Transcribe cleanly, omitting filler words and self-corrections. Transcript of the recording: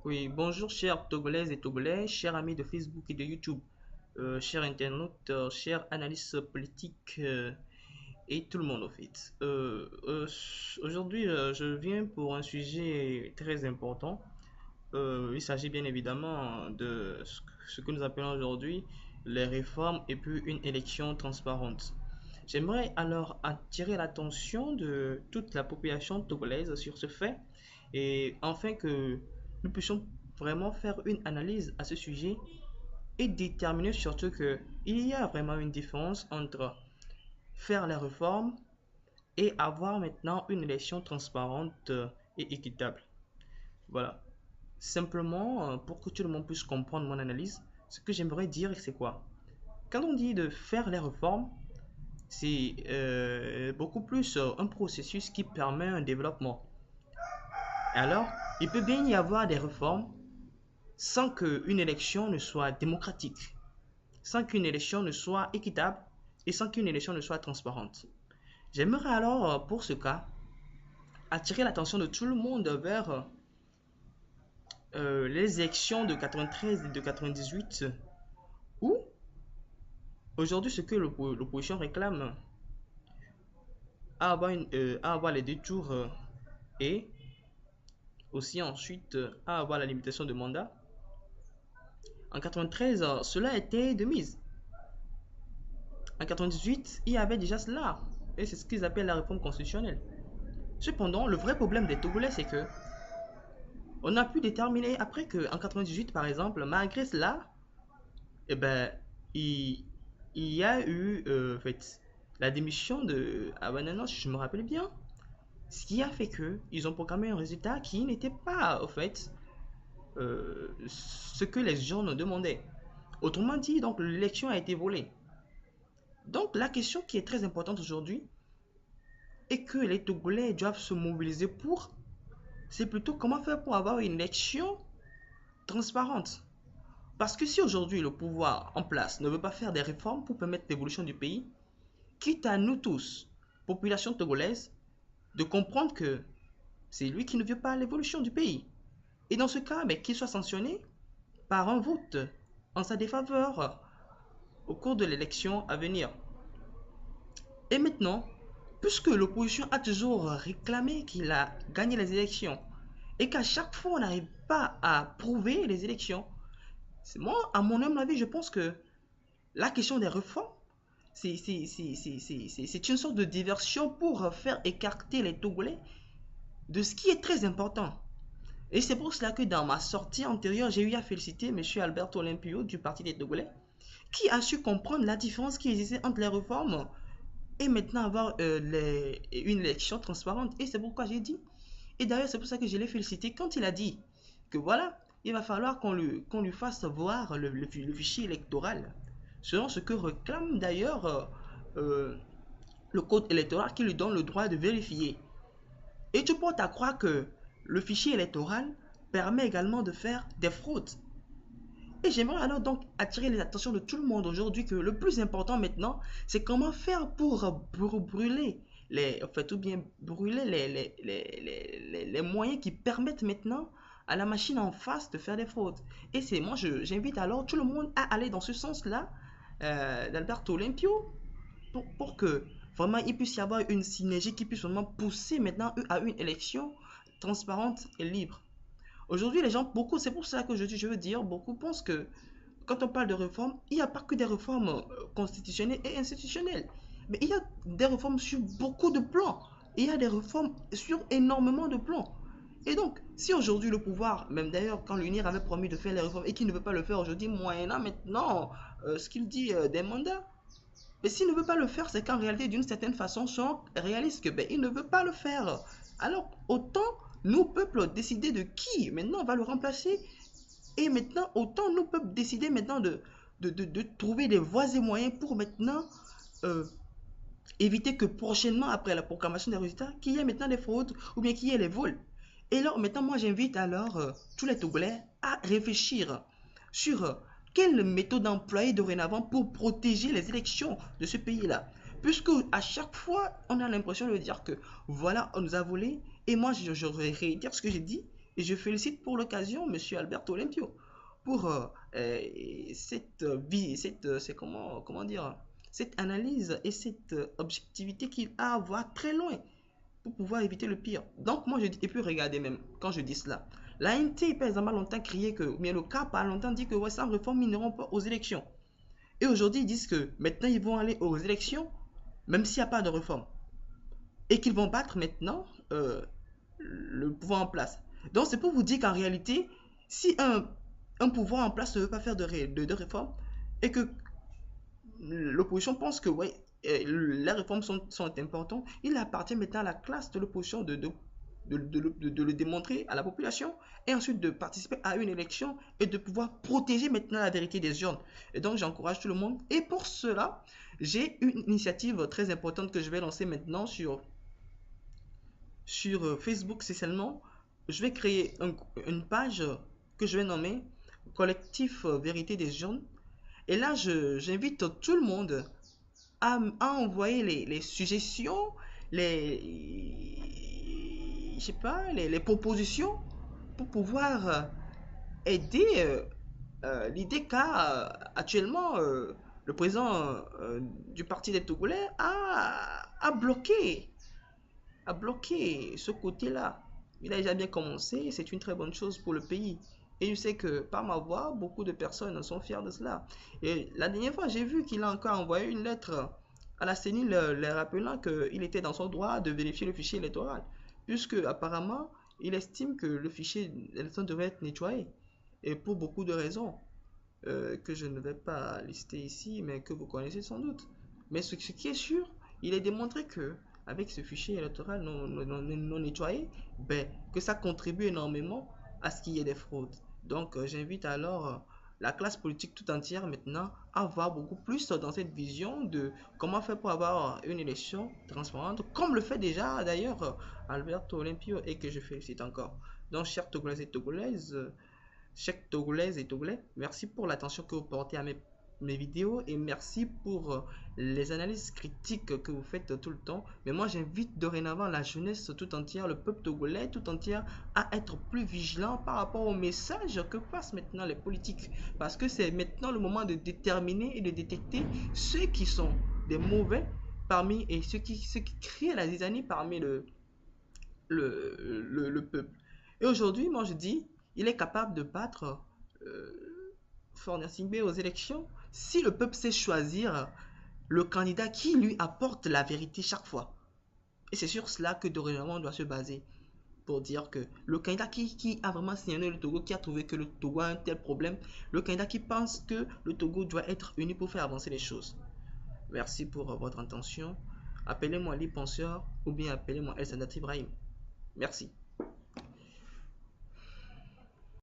Oui, bonjour chers Togolaises et Togolais, chers amis de Facebook et de YouTube, chers internautes, chers analystes politiques et tout le monde au fait. Aujourd'hui, je viens pour un sujet très important. Il s'agit bien évidemment de ce que nous appelons aujourd'hui les réformes et puis une élection transparente. J'aimerais alors attirer l'attention de toute la population togolaise sur ce fait et afin que nous puissions vraiment faire une analyse à ce sujet et déterminer surtout que il y a vraiment une différence entre faire les réformes et avoir maintenant une élection transparente et équitable. Voilà. Simplement, pour que tout le monde puisse comprendre mon analyse, ce que j'aimerais dire, c'est quoi? Quand on dit de faire les réformes, c'est beaucoup plus un processus qui permet un développement. Alors, il peut bien y avoir des réformes sans qu'une élection ne soit démocratique, sans qu'une élection ne soit équitable et sans qu'une élection ne soit transparente. J'aimerais alors, pour ce cas, attirer l'attention de tout le monde vers les élections de 93 et de 98, où aujourd'hui ce que l'opposition réclame à avoir les deux tours et aussi ensuite à avoir la limitation de mandat. En 93, cela était de mise. En 98, il y avait déjà cela. Et c'est ce qu'ils appellent la réforme constitutionnelle. Cependant, le vrai problème des Togolais, c'est que on a pu déterminer après que en 98, par exemple, malgré cela, eh ben, il, il y a eu en fait, la démission de Abanana, si je me rappelle bien. Ce qui a fait que ils ont proclamé un résultat qui n'était pas, au fait, ce que les gens nous demandaient. Autrement dit, donc l'élection a été volée. Donc la question qui est très importante aujourd'hui et que les Togolais doivent se mobiliser pour, c'est plutôt comment faire pour avoir une élection transparente. Parce que si aujourd'hui le pouvoir en place ne veut pas faire des réformes pour permettre l'évolution du pays, quitte à nous tous, population togolaise, de comprendre que c'est lui qui ne veut pas l'évolution du pays. Et dans ce cas, qu'il soit sanctionné par un vote en sa défaveur au cours de l'élection à venir. Et maintenant, puisque l'opposition a toujours réclamé qu'il a gagné les élections et qu'à chaque fois on n'arrive pas à prouver les élections, moi, à mon humble avis, je pense que la question des réformes, c'est une sorte de diversion pour faire écarter les Togolais de ce qui est très important. Et c'est pour cela que dans ma sortie antérieure, j'ai eu à féliciter M. Alberto Olympio du Parti des Togolais, qui a su comprendre la différence qui existait entre les réformes et maintenant avoir une élection transparente. Et c'est pourquoi j'ai dit, et d'ailleurs c'est pour ça que je l'ai félicité quand il a dit que voilà, il va falloir qu'on lui fasse voir le fichier électoral, selon ce que réclame d'ailleurs le code électoral qui lui donne le droit de vérifier. Et tu portes à croire que le fichier électoral permet également de faire des fraudes. Et j'aimerais alors donc attirer les attentions de tout le monde aujourd'hui que le plus important maintenant, c'est comment faire pour brûler en fait, ou bien brûler les moyens qui permettent maintenant à la machine en face de faire des fraudes. Et c'est moi, j'invite alors tout le monde à aller dans ce sens-là, d'Alberto Olympio, pour que vraiment il puisse y avoir une synergie qui puisse vraiment pousser maintenant à une élection transparente et libre. Aujourd'hui, les gens, beaucoup, c'est pour ça que je veux dire, beaucoup pensent que quand on parle de réforme, il n'y a pas que des réformes constitutionnelles et institutionnelles. Mais il y a des réformes sur beaucoup de plans. Il y a des réformes sur énormément de plans. Et donc, si aujourd'hui le pouvoir, même d'ailleurs quand l'UNIR avait promis de faire les réformes et qu'il ne veut pas le faire aujourd'hui, moyennant maintenant ce qu'il dit des mandats, mais s'il ne veut pas le faire, c'est qu'en réalité, d'une certaine façon, sont réalistes que il ne veut pas le faire. Alors, autant nous, peuple, décider de qui maintenant va le remplacer. Et maintenant, autant nous, peuple, décider maintenant de trouver des voies et moyens pour maintenant euh, éviter que prochainement, après la proclamation des résultats, qu'il y ait maintenant des fraudes ou bien qu'il y ait les vols. Et alors, maintenant, moi, j'invite alors tous les Togolais à réfléchir sur quelle méthode employer dorénavant pour protéger les élections de ce pays-là. Puisque à chaque fois, on a l'impression de dire que voilà, on nous a volé. Et moi, je réitère ce que j'ai dit. Et je félicite pour l'occasion Monsieur Alberto Olympio pour c'est comment dire, cette analyse et cette objectivité qu'il a à voir très loin pour pouvoir éviter le pire. Donc moi je dis, et puis regardez même, quand je dis cela, l'ANT par exemple a longtemps crié que, ou bien le CAP a longtemps dit que ouais, sans réforme ils n'iront pas aux élections. Et aujourd'hui ils disent que maintenant ils vont aller aux élections même s'il n'y a pas de réforme. Et qu'ils vont battre maintenant le pouvoir en place. Donc c'est pour vous dire qu'en réalité, si un pouvoir en place ne veut pas faire de réforme et que l'opposition pense que ouais, les réformes sont importantes, il appartient maintenant à la classe de l'opposition de le démontrer à la population et ensuite de participer à une élection et de pouvoir protéger maintenant la vérité des urnes. Et donc j'encourage tout le monde. Et pour cela, j'ai une initiative très importante que je vais lancer maintenant sur Facebook spécialement. Je vais créer une page que je vais nommer Collectif Vérité des urnes. Et là, j'invite tout le monde à envoyer les suggestions, je sais pas, les propositions pour pouvoir aider l'idée qu'a actuellement le président du parti des Togolais à bloquer ce côté-là. Il a déjà bien commencé, c'est une très bonne chose pour le pays. Et je sais que par ma voix, beaucoup de personnes sont fiers de cela. Et la dernière fois, j'ai vu qu'il a encore envoyé une lettre à la CENI les rappelant qu'il était dans son droit de vérifier le fichier électoral. Puisque apparemment, il estime que le fichier électoral devrait être nettoyé. Et pour beaucoup de raisons que je ne vais pas lister ici, mais que vous connaissez sans doute. Mais ce qui est sûr, il est démontré que avec ce fichier électoral non nettoyé, ben, que ça contribue énormément à ce qu'il y ait des fraudes. Donc j'invite alors la classe politique tout entière maintenant à voir beaucoup plus dans cette vision de comment faire pour avoir une élection transparente, comme le fait déjà d'ailleurs Alberto Olympio et que je félicite encore. Donc chers Togolais et Togolaises, chers Togolaises et Togolais, merci pour l'attention que vous portez à mes vidéos et merci pour les analyses critiques que vous faites tout le temps. Mais moi, j'invite dorénavant la jeunesse tout entière, le peuple togolais tout entier à être plus vigilant par rapport aux messages que passent maintenant les politiques. Parce que c'est maintenant le moment de déterminer et de détecter ceux qui sont des mauvais parmi et ceux qui créent la zizanie parmi le peuple. Et aujourd'hui, moi je dis, il est capable de battre Forner Singbe aux élections si le peuple sait choisir le candidat qui lui apporte la vérité chaque fois. Et c'est sur cela que dorénavant on doit se baser pour dire que le candidat qui a vraiment sillonné le Togo, qui a trouvé que le Togo a un tel problème, le candidat qui pense que le Togo doit être uni pour faire avancer les choses. Merci pour votre attention. Appelez-moi Ali Penseur ou bien appelez-moi El Sadat Ibrahim. Merci.